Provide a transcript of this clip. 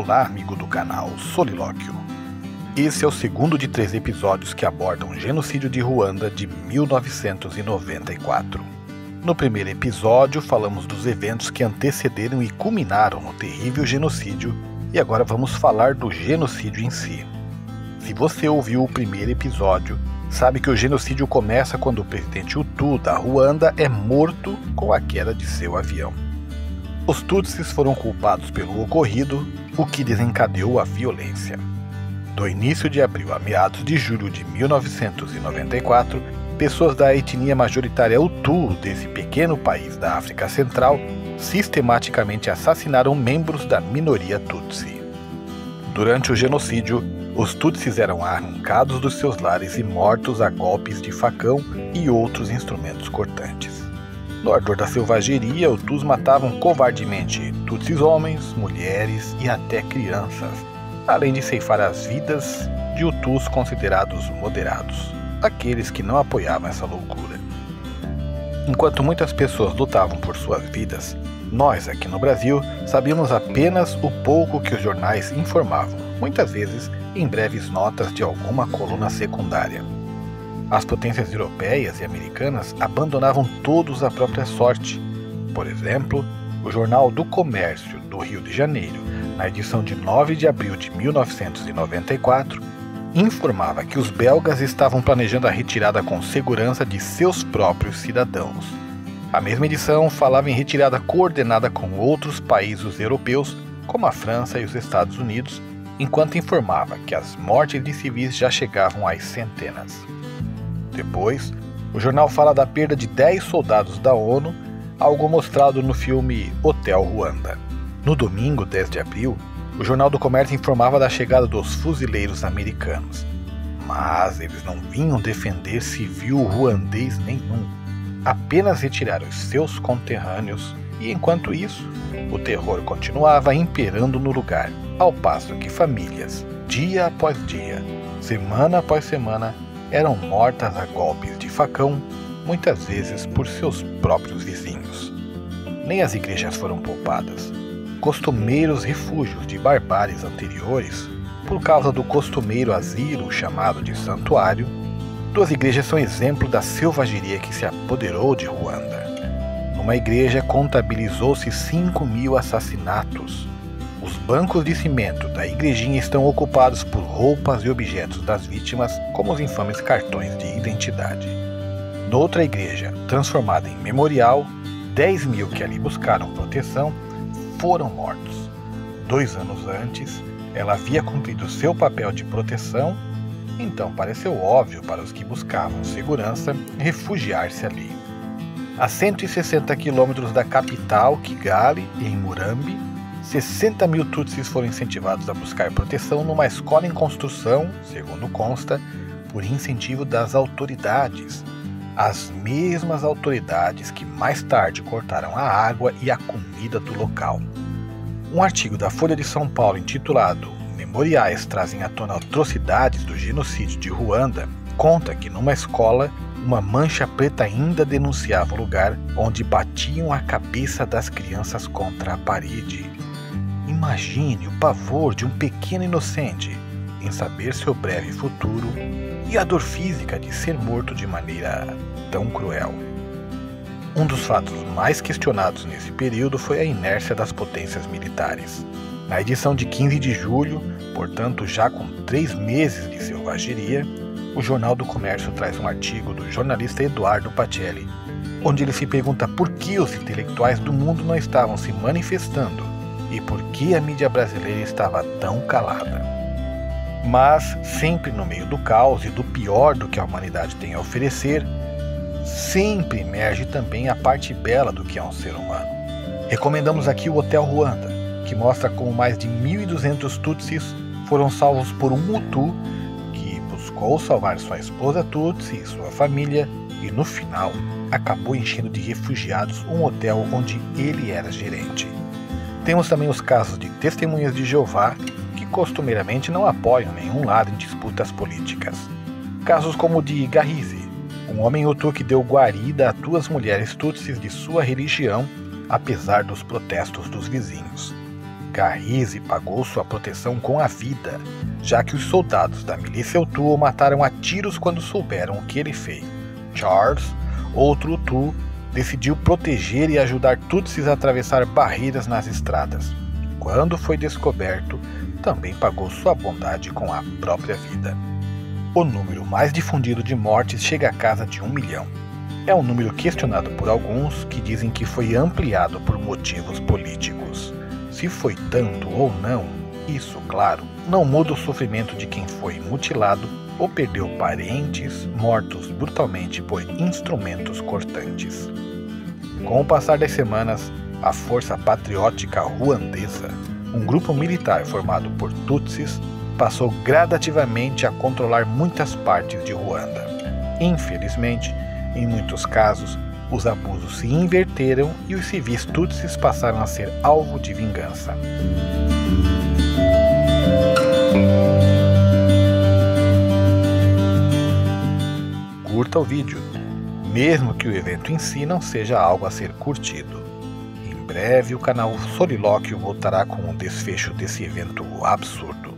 Olá, amigo do canal Solilóquio. Esse é o segundo de 3 episódios que abordam o genocídio de Ruanda de 1994. No primeiro episódio, falamos dos eventos que antecederam e culminaram no terrível genocídio, e agora vamos falar do genocídio em si. Se você ouviu o primeiro episódio, sabe que o genocídio começa quando o presidente Hutu da Ruanda é morto com a queda de seu avião. Os Tutsis foram culpados pelo ocorrido, o que desencadeou a violência. Do início de abril a meados de julho de 1994, pessoas da etnia majoritária Hutu desse pequeno país da África Central sistematicamente assassinaram membros da minoria Tutsi. Durante o genocídio, os Tutsis eram arrancados dos seus lares e mortos a golpes de facão e outros instrumentos cortantes. No ardor da selvageria, os Hutus matavam covardemente Tutsis homens, mulheres e até crianças, além de ceifar as vidas de Hutus considerados moderados, aqueles que não apoiavam essa loucura. Enquanto muitas pessoas lutavam por suas vidas, nós aqui no Brasil sabíamos apenas o pouco que os jornais informavam, muitas vezes em breves notas de alguma coluna secundária. As potências europeias e americanas abandonavam todos à própria sorte. Por exemplo, o Jornal do Comércio do Rio de Janeiro, na edição de 9 de abril de 1994, informava que os belgas estavam planejando a retirada com segurança de seus próprios cidadãos. A mesma edição falava em retirada coordenada com outros países europeus, como a França e os Estados Unidos, enquanto informava que as mortes de civis já chegavam às centenas. Depois, o jornal fala da perda de 10 soldados da ONU, algo mostrado no filme Hotel Ruanda. No domingo, 10 de abril, o Jornal do Comércio informava da chegada dos fuzileiros americanos. Mas eles não vinham defender civil ruandês nenhum, apenas retirar os seus conterrâneos, e enquanto isso, o terror continuava imperando no lugar, ao passo que famílias, dia após dia, semana após semana, eram mortas a golpes de facão, muitas vezes por seus próprios vizinhos. Nem as igrejas foram poupadas. Costumeiros refúgios de barbáries anteriores, por causa do costumeiro asilo chamado de santuário, 2 igrejas são exemplo da selvageria que se apoderou de Ruanda. Numa igreja contabilizou-se 5.000 assassinatos. Os bancos de cimento da igrejinha estão ocupados por roupas e objetos das vítimas, como os infames cartões de identidade. Noutra igreja, transformada em memorial, 10.000 que ali buscaram proteção foram mortos. 2 anos antes, ela havia cumprido seu papel de proteção, então pareceu óbvio para os que buscavam segurança refugiar-se ali. A 160 quilômetros da capital, Kigali, em Murambi, 60.000 Tutsis foram incentivados a buscar proteção numa escola em construção, segundo consta, por incentivo das autoridades. As mesmas autoridades que mais tarde cortaram a água e a comida do local. Um artigo da Folha de São Paulo intitulado Memoriais trazem à tona atrocidades do genocídio de Ruanda conta que numa escola, uma mancha preta ainda denunciava o lugar onde batiam a cabeça das crianças contra a parede. Imagine o pavor de um pequeno inocente em saber seu breve futuro e a dor física de ser morto de maneira tão cruel. Um dos fatos mais questionados nesse período foi a inércia das potências militares. Na edição de 15 de julho, portanto já com 3 meses de selvageria, o Jornal do Comércio traz um artigo do jornalista Eduardo Pacelli, onde ele se pergunta por que os intelectuais do mundo não estavam se manifestando e por que a mídia brasileira estava tão calada. Mas, sempre no meio do caos e do pior do que a humanidade tem a oferecer, sempre emerge também a parte bela do que é um ser humano. Recomendamos aqui o Hotel Ruanda, que mostra como mais de 1.200 Tutsis foram salvos por um Hutu que buscou salvar sua esposa Tutsi e sua família e, no final, acabou enchendo de refugiados um hotel onde ele era gerente. Temos também os casos de testemunhas de Jeová que costumeiramente não apoiam nenhum lado em disputas políticas. Casos como o de Garrize, um homem Hutu que deu guarida a 2 mulheres Tutsis de sua religião, apesar dos protestos dos vizinhos. Garrize pagou sua proteção com a vida, já que os soldados da milícia Hutu o mataram a tiros quando souberam o que ele fez. Charles, outro Hutu, decidiu proteger e ajudar Tutsis a atravessar barreiras nas estradas. Quando foi descoberto, também pagou sua bondade com a própria vida. O número mais difundido de mortes chega à casa de 1 milhão. É um número questionado por alguns que dizem que foi ampliado por motivos políticos. Se foi tanto ou não, isso, claro, não muda o sofrimento de quem foi mutilado ou perdeu parentes mortos brutalmente por instrumentos cortantes. Com o passar das semanas, a Força Patriótica Ruandesa, um grupo militar formado por Tutsis, passou gradativamente a controlar muitas partes de Ruanda. Infelizmente, em muitos casos, os abusos se inverteram e os civis Tutsis passaram a ser alvo de vingança. Curta o vídeo, mesmo que o evento em si não seja algo a ser curtido. Em breve o canal Solilóquio voltará com o desfecho desse evento absurdo.